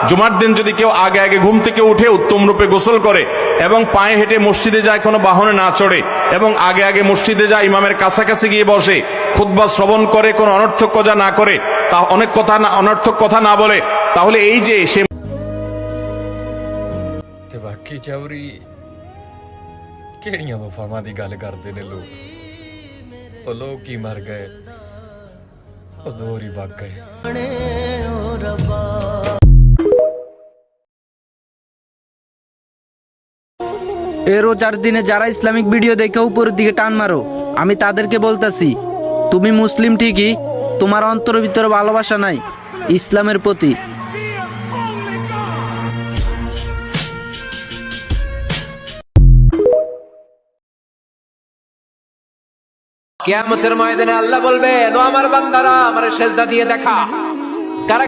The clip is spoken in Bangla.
জুমার দিন যদি কেউ আগে আগে ঘুম থেকে উঠে উত্তম রূপে গোসল করে এবং পায়ে হেঁটে মসজিদে যায়, কোনো বাহনে না চড়ে, এবং আগে আগে মসজিদে যায়, ইমামের কাছাকাছি গিয়ে বসে, খুতবা শ্রবণ করে, কোনো অনর্থক কথা না করে, তা অনর্থক কথা না বলে, তাহলে এই যে সে ਤੇ ਬਾਕੀ ਚੌਰੀ ਕਿਹੜੀਆਂ ਵਫਾਵਾਂ ਦੀ ਗੱਲ ਕਰਦੇ ਨੇ ਲੋਕ। ਉਹ ਲੋਕ ਹੀ ਮਰ ਗਏ, ਉਹ ਦੌਰ ਹੀ ਵਗ ਗਏ। এই রোজার দিনে যারা ইসলামিক ভিডিও দেখে উপরের দিকে টান মারো, আমি তাদেরকে বলতাছি, তুমি মুসলিম ঠিকই, তোমার অন্তরের ভিতরে ভালোবাসা নাই ইসলামের প্রতি। কিয়ামতের ময়দানে আল্লাহ বলবে, ও আমার বান্দারা, আমার সেজদা দিয়ে দেখা। কারা